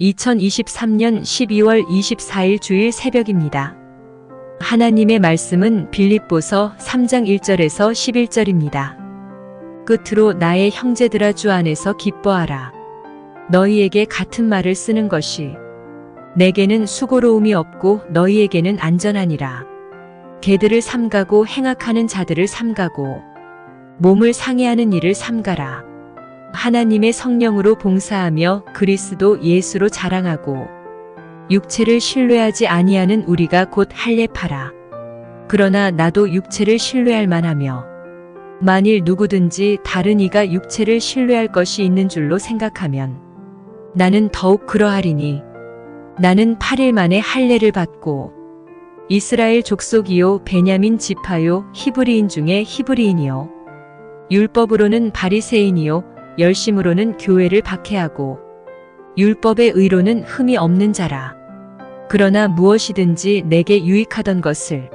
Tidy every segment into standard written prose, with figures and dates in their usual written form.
2023년 12월 24일 주일 새벽입니다. 하나님의 말씀은 빌립보서 3장 1절에서 11절입니다. 끝으로 나의 형제들아 주 안에서 기뻐하라. 너희에게 같은 말을 쓰는 것이 내게는 수고로움이 없고 너희에게는 안전하니라. 개들을 삼가고 행악하는 자들을 삼가고 몸을 상해하는 일을 삼가라. 하나님의 성령으로 봉사하며 그리스도 예수로 자랑하고 육체를 신뢰하지 아니하는 우리가 곧 할례파라. 그러나 나도 육체를 신뢰할 만하며 만일 누구든지 다른 이가 육체를 신뢰할 것이 있는 줄로 생각하면 나는 더욱 그러하리니 나는 8일 만에 할례를 받고 이스라엘 족속이요 베냐민 지파요 히브리인 중에 히브리인이요 율법으로는 바리새인이요 열심으로는 교회를 박해하고 율법의 의로는 흠이 없는 자라. 그러나 무엇이든지 내게 유익하던 것을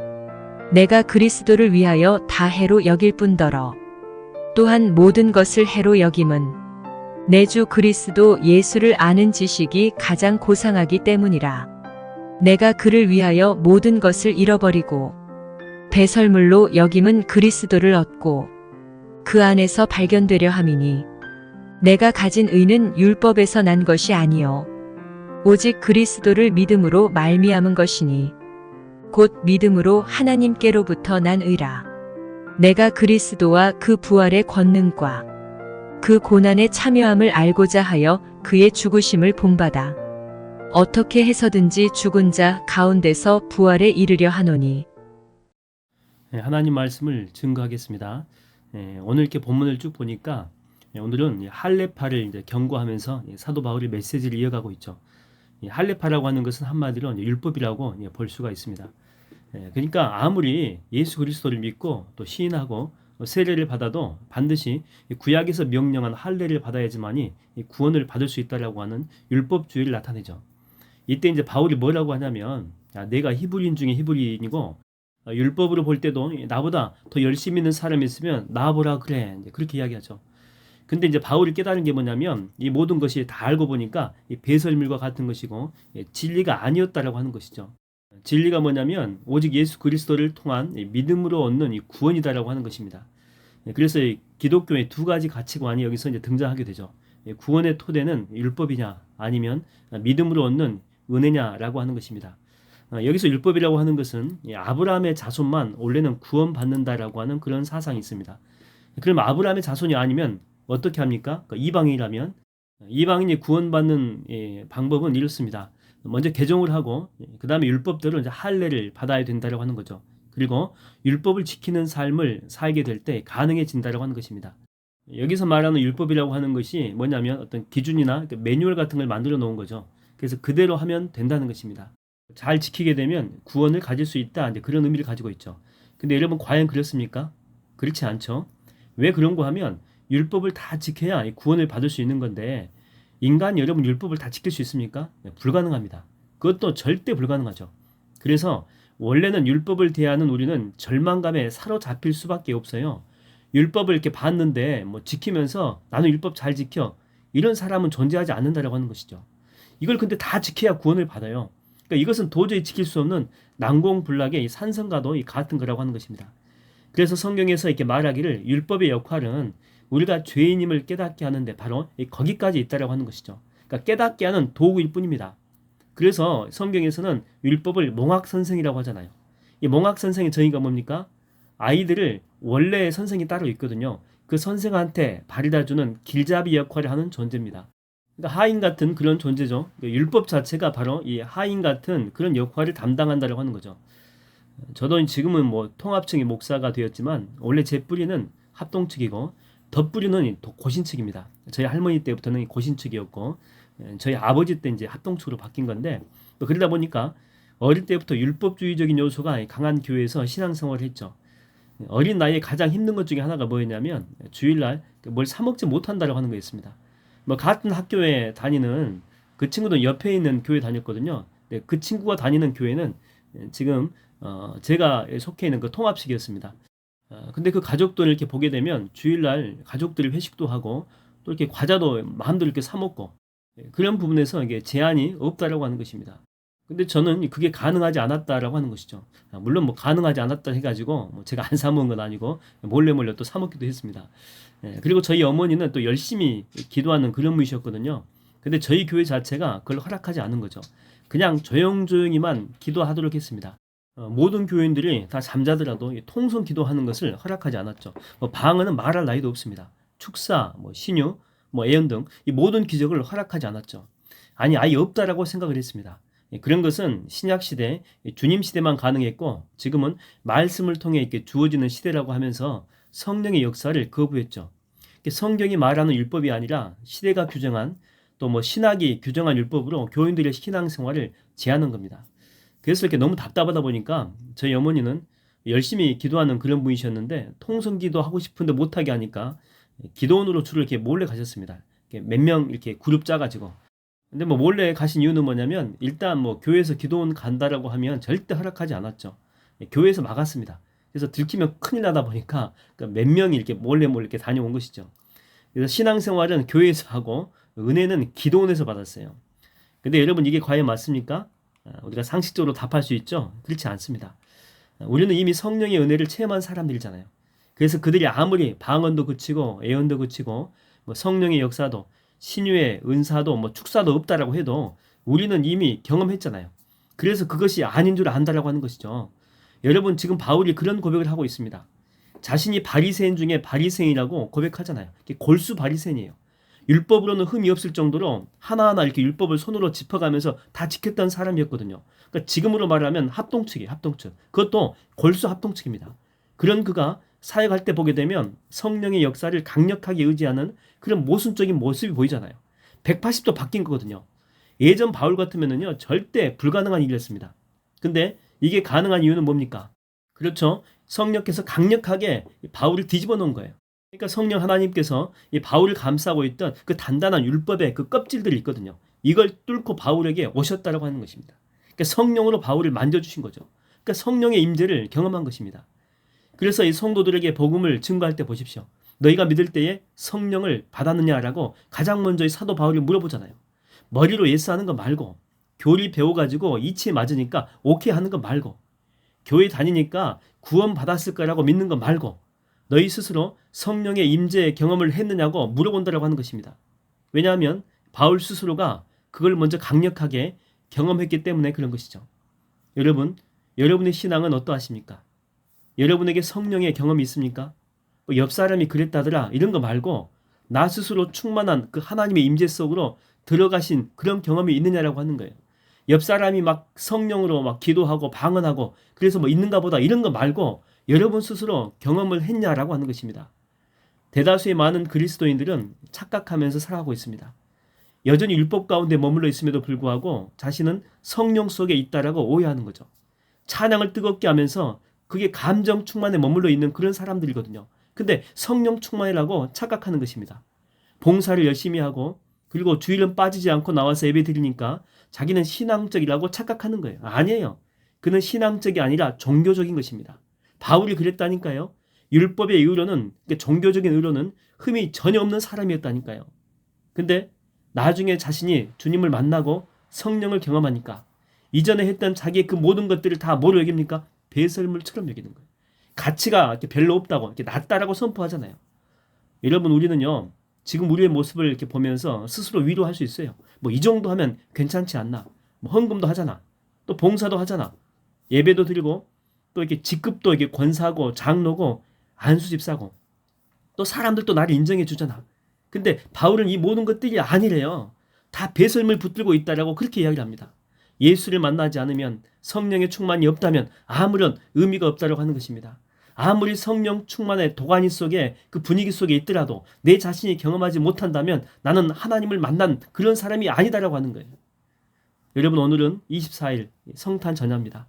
내가 그리스도를 위하여 다 해로 여길 뿐더러 또한 모든 것을 해로 여김은 내 주 그리스도 예수를 아는 지식이 가장 고상하기 때문이라. 내가 그를 위하여 모든 것을 잃어버리고 배설물로 여김은 그리스도를 얻고 그 안에서 발견되려 함이니 내가 가진 의는 율법에서 난 것이 아니요 오직 그리스도를 믿음으로 말미암은 것이니 곧 믿음으로 하나님께로부터 난 의라. 내가 그리스도와 그 부활의 권능과 그 고난에 참여함을 알고자 하여 그의 죽으심을 본받아 어떻게 해서든지 죽은 자 가운데서 부활에 이르려 하노니. 하나님 말씀을 증거하겠습니다. 오늘 이렇게 본문을 쭉 보니까 오늘은 할례파를 이제 경고하면서 사도 바울이 메시지를 이어가고 있죠. 할례파라고 하는 것은 한마디로 율법이라고 볼 수가 있습니다. 그러니까 아무리 예수 그리스도를 믿고 또 시인하고 세례를 받아도 반드시 구약에서 명령한 할례를 받아야지만이 구원을 받을 수 있다라고 하는 율법주의를 나타내죠. 이때 이제 바울이 뭐라고 하냐면, 내가 히브리인 중에 히브리인이고 율법으로 볼 때도 나보다 더 열심히 있는 사람이 있으면 나와보라 그래, 그렇게 이야기하죠. 근데 이제 바울이 깨달은 게 뭐냐면 이 모든 것이 다 알고 보니까 이 배설물과 같은 것이고 진리가 아니었다라고 하는 것이죠. 진리가 뭐냐면 오직 예수 그리스도를 통한 믿음으로 얻는 이 구원이다라고 하는 것입니다. 그래서 이 기독교의 두 가지 가치관이 여기서 이제 등장하게 되죠. 구원의 토대는 율법이냐 아니면 믿음으로 얻는 은혜냐라고 하는 것입니다. 여기서 율법이라고 하는 것은 아브라함의 자손만 원래는 구원받는다라고 하는 그런 사상이 있습니다. 그럼 아브라함의 자손이 아니면 어떻게 합니까? 이방인이라면 이방인이 구원받는 방법은 이렇습니다. 먼저 개종을 하고 그 다음에 율법대로 이제 할례를 받아야 된다고 하는 거죠. 그리고 율법을 지키는 삶을 살게 될 때 가능해진다고 하는 것입니다. 여기서 말하는 율법이라고 하는 것이 뭐냐면 어떤 기준이나 매뉴얼 같은 걸 만들어 놓은 거죠. 그래서 그대로 하면 된다는 것입니다. 잘 지키게 되면 구원을 가질 수 있다, 이제 그런 의미를 가지고 있죠. 근데 여러분 과연 그렇습니까? 그렇지 않죠. 왜 그런 거 하면 율법을 다 지켜야 구원을 받을 수 있는 건데 인간 여러분 율법을 다 지킬 수 있습니까? 불가능합니다. 그것도 절대 불가능하죠. 그래서 원래는 율법을 대하는 우리는 절망감에 사로잡힐 수밖에 없어요. 율법을 이렇게 봤는데 뭐 지키면서 나는 율법 잘 지켜, 이런 사람은 존재하지 않는다라고 하는 것이죠. 이걸 근데 다 지켜야 구원을 받아요. 그러니까 이것은 도저히 지킬 수 없는 난공불락의 산성과도 같은 거라고 하는 것입니다. 그래서 성경에서 이렇게 말하기를 율법의 역할은 우리가 죄인임을 깨닫게 하는데 바로 거기까지 있다라고 하는 것이죠. 그러니까 깨닫게 하는 도구일 뿐입니다. 그래서 성경에서는 율법을 몽학선생이라고 하잖아요. 이 몽학선생의 정의가 뭡니까? 아이들을 원래의 선생이 따로 있거든요. 그 선생한테 바리다주는 길잡이 역할을 하는 존재입니다. 그러니까 하인 같은 그런 존재죠. 율법 자체가 바로 이 하인 같은 그런 역할을 담당한다고 하는 거죠. 저도 지금은 뭐 통합청의 목사가 되었지만 원래 제 뿌리는 합동측이고 덧뿌리는 고신측입니다. 저희 할머니 때부터는 고신측이었고 저희 아버지 때 이제 합동측으로 바뀐 건데 그러다 보니까 어릴 때부터 율법주의적인 요소가 강한 교회에서 신앙생활을 했죠. 어린 나이에 가장 힘든 것 중에 하나가 뭐였냐면 주일날 뭘 사 먹지 못한다고 하는 거였습니다. 뭐 같은 학교에 다니는 그 친구도 옆에 있는 교회 다녔거든요. 그 친구가 다니는 교회는 지금 제가 속해 있는 그 통합식이었습니다. 근데 그 가족들을 이렇게 보게 되면 주일날 가족들이 회식도 하고 또 이렇게 과자도 마음대로 이렇게 사 먹고 그런 부분에서 이게 제한이 없다라고 하는 것입니다. 근데 저는 그게 가능하지 않았다라고 하는 것이죠. 물론 뭐 가능하지 않았다 해가지고 뭐 제가 안 사먹은 건 아니고 몰래 또 사먹기도 했습니다. 그리고 저희 어머니는 또 열심히 기도하는 그런 분이셨거든요. 근데 저희 교회 자체가 그걸 허락하지 않은 거죠. 그냥 조용조용히만 기도하도록 했습니다. 모든 교인들이 다 잠자더라도 통성 기도하는 것을 허락하지 않았죠. 뭐 방언은 말할 나위도 없습니다. 축사, 뭐 신유, 뭐 예언 등 이 모든 기적을 허락하지 않았죠. 아니 아예 없다라고 생각을 했습니다. 그런 것은 신약 시대, 주님 시대만 가능했고 지금은 말씀을 통해 이렇게 주어지는 시대라고 하면서 성령의 역사를 거부했죠. 성경이 말하는 율법이 아니라 시대가 규정한 또 뭐 신학이 규정한 율법으로 교인들의 신앙생활을 제하는 겁니다. 그래서 이렇게 너무 답답하다 보니까 저희 어머니는 열심히 기도하는 그런 분이셨는데 통성기도 하고 싶은데 못하게 하니까 기도원으로 주로 이렇게 몰래 가셨습니다. 몇 명 이렇게 그룹 짜가지고. 근데 뭐 몰래 가신 이유는 뭐냐면 일단 뭐 교회에서 기도원 간다라고 하면 절대 허락하지 않았죠. 교회에서 막았습니다. 그래서 들키면 큰일 나다 보니까 몇 명이 이렇게 몰래 이렇게 다녀온 것이죠. 그래서 신앙생활은 교회에서 하고 은혜는 기도원에서 받았어요. 근데 여러분 이게 과연 맞습니까? 우리가 상식적으로 답할 수 있죠? 그렇지 않습니다. 우리는 이미 성령의 은혜를 체험한 사람들이잖아요. 그래서 그들이 아무리 방언도 그치고 예언도 그치고 뭐 성령의 역사도 신유의 은사도 뭐 축사도 없다라고 해도 우리는 이미 경험했잖아요. 그래서 그것이 아닌 줄 안다라고 하는 것이죠. 여러분 지금 바울이 그런 고백을 하고 있습니다. 자신이 바리새인 중에 바리새인이라고 고백하잖아요. 골수 바리새인이에요. 율법으로는 흠이 없을 정도로 하나하나 이렇게 율법을 손으로 짚어가면서 다 지켰던 사람이었거든요. 그러니까 지금으로 말하면 합동측이에요. 합동측. 그것도 골수 합동측입니다. 그런 그가 사역할 때 보게 되면 성령의 역사를 강력하게 의지하는 그런 모순적인 모습이 보이잖아요. 180도 바뀐 거거든요. 예전 바울 같으면은요 절대 불가능한 일이었습니다. 근데 이게 가능한 이유는 뭡니까? 그렇죠. 성령께서 강력하게 바울을 뒤집어 놓은 거예요. 그러니까 성령 하나님께서 이 바울을 감싸고 있던 그 단단한 율법의 그 껍질들이 있거든요. 이걸 뚫고 바울에게 오셨다라고 하는 것입니다. 그러니까 성령으로 바울을 만져주신 거죠. 그러니까 성령의 임재를 경험한 것입니다. 그래서 이 성도들에게 복음을 증거할 때 보십시오. 너희가 믿을 때에 성령을 받았느냐라고 가장 먼저 이 사도 바울이 물어보잖아요. 머리로 예스하는 거 말고 교리 배워가지고 이치에 맞으니까 오케이 하는 거 말고 교회 다니니까 구원 받았을 거라고 믿는 거 말고 너희 스스로 성령의 임재 경험을 했느냐고 물어본다라고 하는 것입니다. 왜냐하면 바울 스스로가 그걸 먼저 강력하게 경험했기 때문에 그런 것이죠. 여러분, 여러분의 신앙은 어떠하십니까? 여러분에게 성령의 경험이 있습니까? 옆 사람이 그랬다더라 이런 거 말고 나 스스로 충만한 그 하나님의 임재 속으로 들어가신 그런 경험이 있느냐라고 하는 거예요. 옆 사람이 막 성령으로 막 기도하고 방언하고 그래서 뭐 있는가 보다 이런 거 말고 여러분 스스로 경험을 했냐라고 하는 것입니다. 대다수의 많은 그리스도인들은 착각하면서 살아가고 있습니다. 여전히 율법 가운데 머물러 있음에도 불구하고 자신은 성령 속에 있다라고 오해하는 거죠. 찬양을 뜨겁게 하면서 그게 감정 충만에 머물러 있는 그런 사람들이거든요. 근데 성령 충만이라고 착각하는 것입니다. 봉사를 열심히 하고 그리고 주일은 빠지지 않고 나와서 예배 드리니까 자기는 신앙적이라고 착각하는 거예요. 아니에요. 그는 신앙적이 아니라 종교적인 것입니다. 바울이 그랬다니까요. 율법의 의로는, 종교적인 의로는 흠이 전혀 없는 사람이었다니까요. 근데 나중에 자신이 주님을 만나고 성령을 경험하니까 이전에 했던 자기의 그 모든 것들을 다 뭐로 여깁니까? 배설물처럼 여기는 거예요. 가치가 이렇게 별로 없다고, 이렇게 낮다라고 선포하잖아요. 여러분, 우리는요, 지금 우리의 모습을 이렇게 보면서 스스로 위로할 수 있어요. 뭐 이 정도 하면 괜찮지 않나? 뭐 헌금도 하잖아. 또 봉사도 하잖아. 예배도 드리고 또 이렇게 직급도 이렇게 권사고 장로고 안수집사고 또 사람들도 나를 인정해 주잖아. 근데 바울은 이 모든 것들이 아니래요. 다 배설물 붙들고 있다라고 그렇게 이야기를 합니다. 예수를 만나지 않으면 성령의 충만이 없다면 아무런 의미가 없다라고 하는 것입니다. 아무리 성령 충만의 도가니 속에 그 분위기 속에 있더라도 내 자신이 경험하지 못한다면 나는 하나님을 만난 그런 사람이 아니다라고 하는 거예요. 여러분, 오늘은 24일 성탄 전야입니다.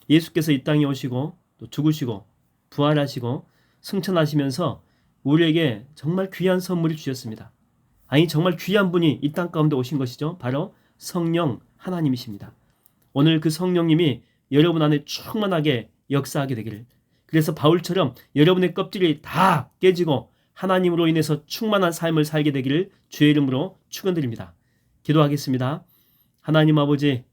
예수께서 이 땅에 오시고 또 죽으시고 부활하시고 승천하시면서 우리에게 정말 귀한 선물을 주셨습니다. 아니, 정말 귀한 분이 이 땅 가운데 오신 것이죠. 바로 성령 하나님이십니다. 오늘 그 성령님이 여러분 안에 충만하게 역사하게 되기를, 그래서 바울처럼 여러분의 껍질이 다 깨지고 하나님으로 인해서 충만한 삶을 살게 되기를 주의 이름으로 축원드립니다. 기도하겠습니다. 하나님 아버지,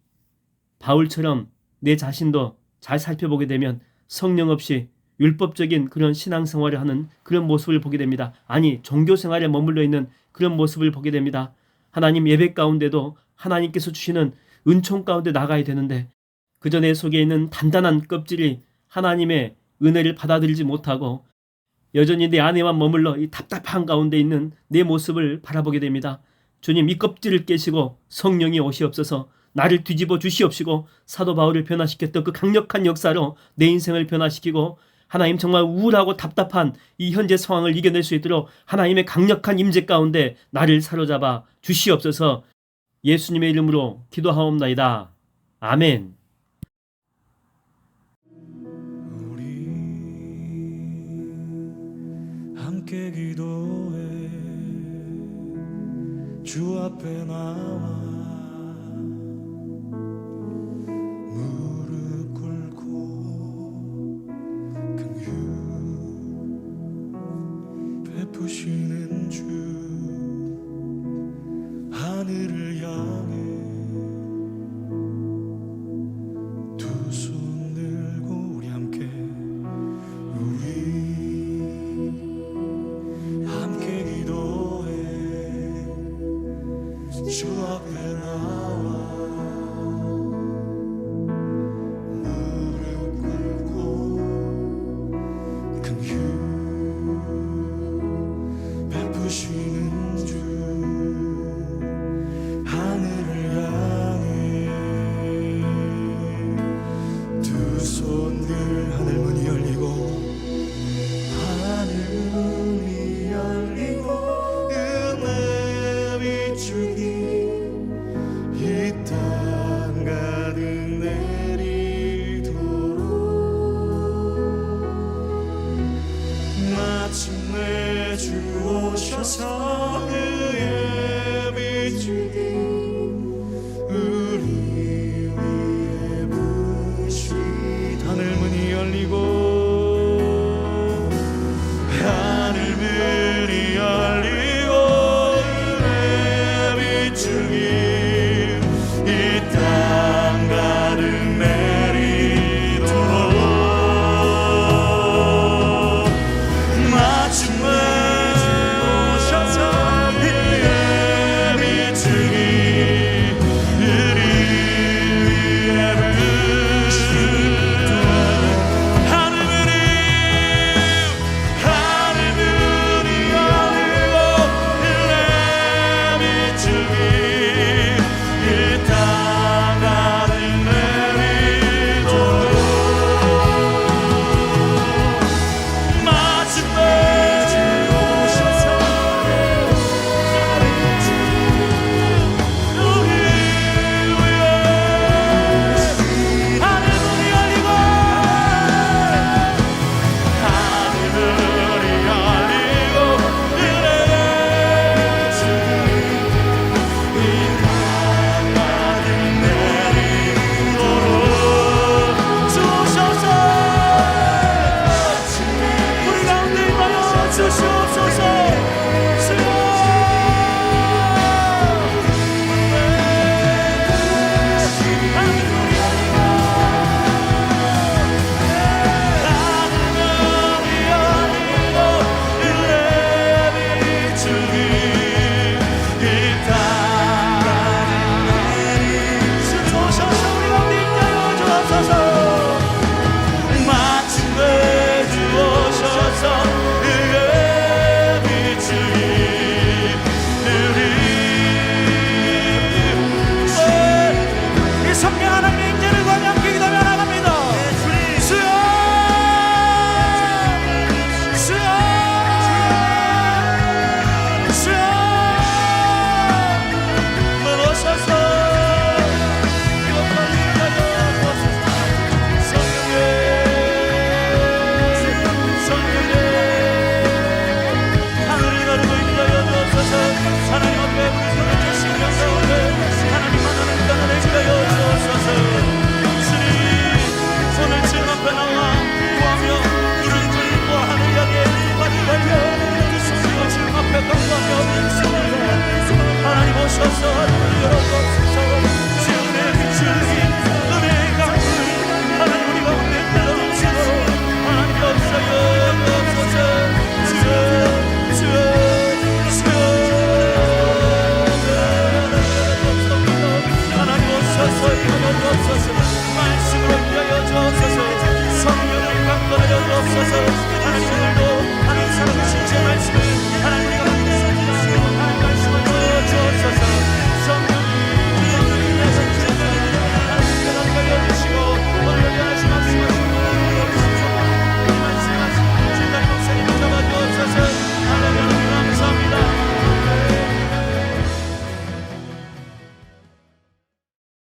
바울처럼 내 자신도 잘 살펴보게 되면 성령 없이 율법적인 그런 신앙생활을 하는 그런 모습을 보게 됩니다. 아니, 종교생활에 머물러 있는 그런 모습을 보게 됩니다. 하나님, 예배 가운데도 하나님께서 주시는 은총 가운데 나가야 되는데 그저 내 속에 있는 단단한 껍질이 하나님의 은혜를 받아들이지 못하고 여전히 내 안에만 머물러 이 답답한 가운데 있는 내 모습을 바라보게 됩니다. 주님, 이 껍질을 깨시고 성령이 오시옵소서. 나를 뒤집어 주시옵시고 사도 바울을 변화시켰던 그 강력한 역사로 내 인생을 변화시키고 하나님, 정말 우울하고 답답한 이 현재 상황을 이겨낼 수 있도록 하나님의 강력한 임재 가운데 나를 사로잡아 주시옵소서. 예수님의 이름으로 기도하옵나이다. 아멘. 우리 함께 기도해. 주 앞에 나와 무릎 꿇고 긍휼 베푸시는 주, 하늘을 향해 두 손 들고 우리 함께 기도해. 주 앞에 나와 무릎 꿇고 긍휼 베푸시는 주, 하늘을 향해 두 손들. 하늘 문이 열리고 하늘문이 열리고 은혜 비추기 이 땅 가득 내리도록 마침내 주 오셔서 그의 비추기 우리 위에 부시. 하늘문이 열리고 하늘문이 열리고 은혜 비추기 이 땅 가득 내리도록 마침내 오셔서 그의 비추기 우리 위에 부시도록. 하늘문이 열리고 은혜 비추기 이 땅 가득 내리도록 마침내 주 오셔서 우리 위에 하늘문이 열리고 하늘문이 열리고 은혜 비추기 이 땅 가득 내리도록 주 오셔서 우리 가운데 임하여 주시옵소서. 주여 하늘문이 열리고 은혜 비추기 이 땅 가득 주 오셔서 우리 가운데 임하여 주옵소서. 마침내 주 오셔서 은혜 비추기 우리 이 성령 하나님